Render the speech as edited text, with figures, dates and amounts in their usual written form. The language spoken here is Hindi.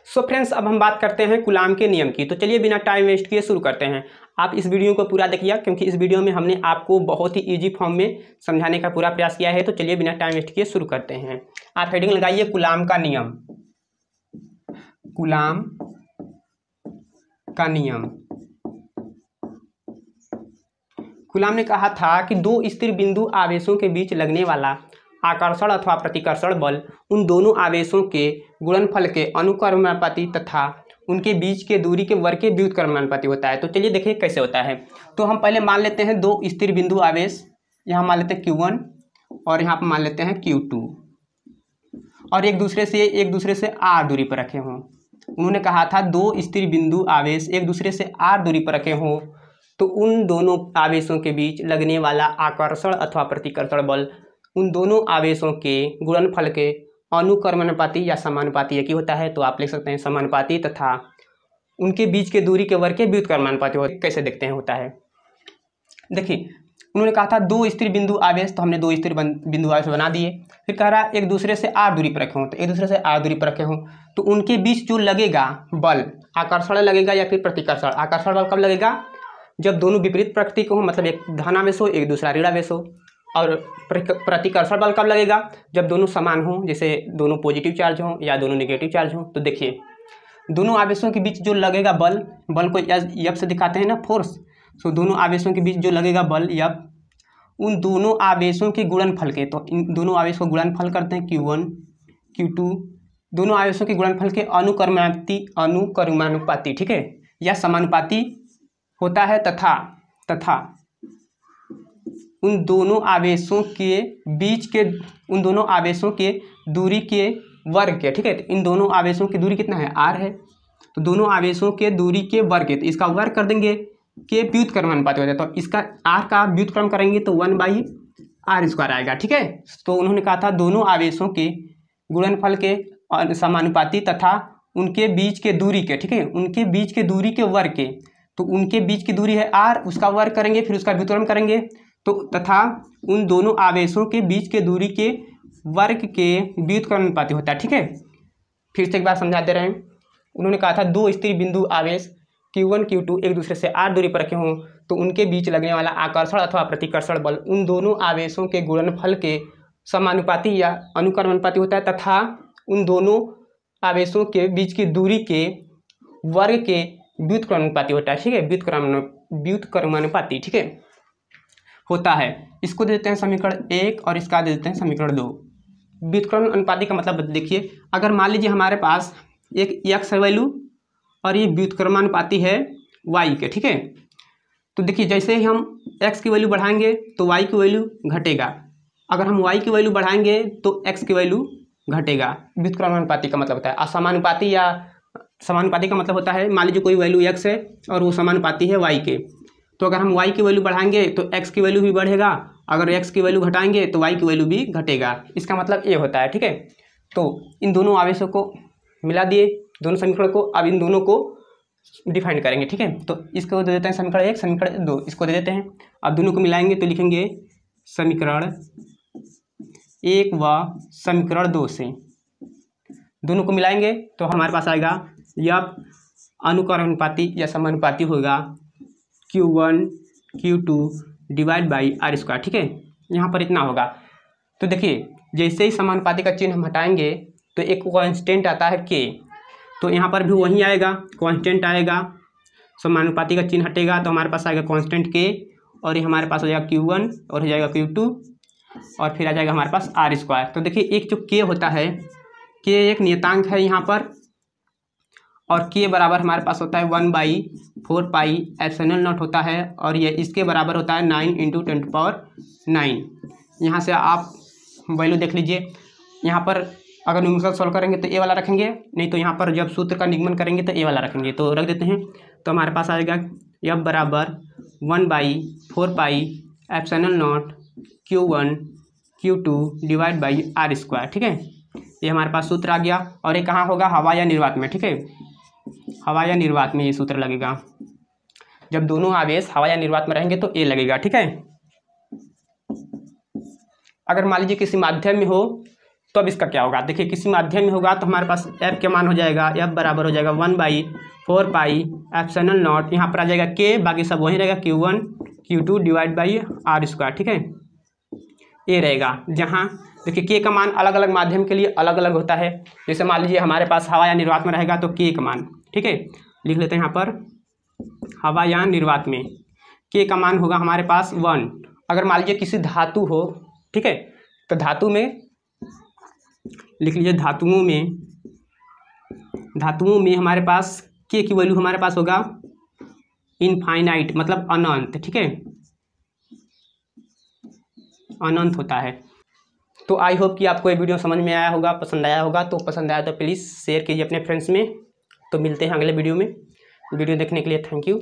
सो फ्रेंड्स, अब हम बात करते हैं कूलाम के नियम की। तो चलिए बिना टाइम वेस्ट किए शुरू करते हैं। आप इस वीडियो को पूरा देखिए, क्योंकि इस वीडियो में हमने आपको बहुत ही इजी फॉर्म में समझाने का पूरा प्रयास किया है। तो चलिए बिना टाइम वेस्ट किए शुरू करते हैं। आप हेडिंग लगाइए कूलाम का नियम। कूलाम का नियम। कूलाम ने कहा था कि दो स्थिर बिंदु आवेशों के बीच लगने वाला आकर्षण अथवा प्रतिकर्षण बल उन दोनों आवेशों के गुणनफल के अनुक्रमानुपाती तथा उनके बीच के दूरी के वर्ग के व्युत्क्रमानुपाती होता है। तो चलिए देखिए कैसे होता है। तो हम पहले मान लेते हैं दो स्थिर बिंदु आवेश, यहाँ मान लेते हैं Q1 और यहाँ पर मान लेते हैं Q2, और एक दूसरे से r दूरी पर रखे हों। उन्होंने कहा था दो स्थिर बिंदु आवेश एक दूसरे से r दूरी पर रखे हों तो उन दोनों आवेशों के बीच लगने वाला आकर्षण अथवा प्रतिकर्षण बल उन दोनों आवेशों के गुणनफल के अनुक्रमानुपाती या समानुपाती एक ही होता है। तो आप लिख सकते हैं समानुपाती तथा उनके बीच के दूरी के वर्ग के व्युत्क्रमानुपाती होता है। कैसे देखते हैं होता है, देखिए उन्होंने कहा था दो स्थिर बिंदु आवेश, तो हमने दो स्थिर बिंदु आवेश बना दिए। फिर कह रहा है एक दूसरे से r दूरी पर रखे हों, तो एक दूसरे से r दूरी पर रखे हों तो उनके बीच जो लगेगा बल, आकर्षण लगेगा या फिर प्रतिकर्षण। आकर्षण बल कब लगेगा? जब दोनों विपरीत प्रकृति के हो, मतलब एक धनावेश हो एक दूसरा ऋणावेश हो। और प्रतिकर्षण बल कब लगेगा? जब दोनों समान हो, जैसे दोनों पॉजिटिव चार्ज हो या दोनों नेगेटिव चार्ज हो। तो देखिए दोनों आवेशों के बीच जो लगेगा बल को यब से दिखाते हैं ना, फोर्स। सो दोनों आवेशों के बीच जो लगेगा बल यब उन दोनों आवेशों के गुणनफल के, तो इन दोनों आवेश को गुणनफल करते हैं Q1 Q2, दोनों आवेशों के गुणनफल के अनुक्रमानुपाती, ठीक है, या समानुपाती होता है तथा उन दोनों आवेशों के बीच के दूरी के वर्ग के, ठीक है। तो इन दोनों आवेशों की दूरी कितना है? r है। तो दोनों आवेशों के दूरी के वर्ग के, तो इसका वर्ग कर देंगे के व्युत्क्रमानुपाती होता है। तो इसका r का व्युत्क्रम करेंगे तो 1/r² आएगा, ठीक है। तो उन्होंने कहा था दोनों आवेशों के गुणनफल के समानुपाती तथा उनके बीच के दूरी के, ठीक है, उनके बीच के दूरी के वर्ग के। तो उनके बीच की दूरी है r, उसका वर्ग करेंगे फिर उसका व्युत्क्रम करेंगे, तो तथा उन दोनों आवेशों के बीच के दूरी के वर्ग के व्युत्क्रमानुपाती होता है, ठीक है। फिर से एक बार समझा दे रहे हैं। उन्होंने कहा था दो स्थिर बिंदु आवेश Q1 Q2 एक दूसरे से r दूरी पर रखे हों तो उनके बीच लगने वाला आकर्षण अथवा प्रतिकर्षण बल उन दोनों आवेशों के गुणनफल के समानुपाती या अनुक्रमानुपाती होता है तथा उन दोनों आवेशों के बीच की दूरी के वर्ग के व्युत्क्रमानुपाती होता है, ठीक है, व्युत्क्रमानुपाती, ठीक है, होता है। इसको दे देते हैं समीकरण 1 और इसका दे देते हैं समीकरण 2। व्युत्क्रमानुपाती का मतलब देखिए, अगर मान लीजिए हमारे पास एक x वैल्यू और ये व्युत्क्रमानुपाती है y के, ठीक है। तो देखिए जैसे ही हम x की वैल्यू बढ़ाएंगे तो y की वैल्यू घटेगा, अगर हम y की वैल्यू बढ़ाएंगे तो x की वैल्यू घटेगा। व्युत्क्रमानुपाती का मतलब होता है। असमानुपाती या समानुपाती का मतलब होता है, मान लीजिए कोई वैल्यू x है और वो समानुपाती है y के, तो अगर हम y की वैल्यू बढ़ाएंगे तो x की वैल्यू भी बढ़ेगा, अगर x की वैल्यू घटाएंगे तो y की वैल्यू भी घटेगा। इसका मतलब ये होता है, ठीक है। तो इन दोनों आवेशों को मिला दिए, दोनों समीकरण को, अब इन दोनों को डिफाइन करेंगे, ठीक है। तो इसको दे देते हैं समीकरण 1 समीकरण 2, इसको दे देते हैं। अब दोनों को मिलाएंगे तो लिखेंगे समीकरण 1 व समीकरण 2 से दोनों को मिलाएंगे तो हमारे पास आएगा यह अनुक्रमानुपाती या समानुपाती होगा Q1 Q2 divide by r², ठीक है। यहाँ पर इतना होगा। तो देखिए जैसे ही समानुपाती का चिन्ह हम हटाएंगे तो एक कांस्टेंट आता है k, तो यहाँ पर भी वही आएगा, कांस्टेंट आएगा। समानुपाती का चिन्ह हटेगा तो हमारे पास आएगा कांस्टेंट k, और ये हमारे पास हो जाएगा Q1 और हो जाएगा Q2 और फिर आ जाएगा हमारे पास r²। तो देखिए एक जो k होता है, k एक नियतांक है यहाँ पर, और k बराबर हमारे पास होता है 1/4πε0 होता है, और ये इसके बराबर होता है 9 × 10⁹। यहाँ से आप वैल्यू देख लीजिए, यहाँ पर अगर न्यूमेरिकल सॉल्व करेंगे तो ए वाला रखेंगे, नहीं तो यहाँ पर जब सूत्र का निगमन करेंगे तो ए वाला रखेंगे। तो रख देते हैं, तो हमारे पास आएगा f बराबर 1/4πε0 Q1 Q2 divide by r², ठीक है। ये हमारे पास सूत्र आ गया, और ये कहाँ होगा? हवा या निर्वात में, ठीक है। हवा या निर्वात में ये सूत्र लगेगा। जब दोनों आवेश हवा या निर्वात में रहेंगे तो ए लगेगा, ठीक है। अगर मान लीजिए किसी माध्यम में हो तो अब इसका क्या होगा, देखिए किसी माध्यम में होगा तो हमारे पास एफ के मान हो जाएगा, एफ बराबर हो जाएगा 1/4 पाई एप्सिलॉन नॉट, यहाँ पर आ जाएगा के, बाकी सब वही रहेगा Q1 Q2 divide by are square. ठीक है, ये रहेगा। जहाँ देखिए के का मान अलग अलग माध्यम के लिए अलग अलग होता है। जैसे मान लीजिए हमारे पास हवा या निर्वात में रहेगा तो के का मान, ठीक है, लिख लेते हैं यहाँ पर हवा या निर्वात में के का मान होगा हमारे पास 1। अगर मान लीजिए किसी धातु हो, ठीक है, तो धातु में लिख लीजिए धातुओं में हमारे पास के की वैल्यू हमारे पास होगा इनफाइनाइट, मतलब अनंत। ठीक है, अनंत होता है। तो आई होप कि आपको ये वीडियो समझ में आया होगा, पसंद आया होगा। तो पसंद आया तो प्लीज़ शेयर कीजिए अपने फ्रेंड्स में। तो मिलते हैं अगले वीडियो में। वीडियो देखने के लिए थैंक यू।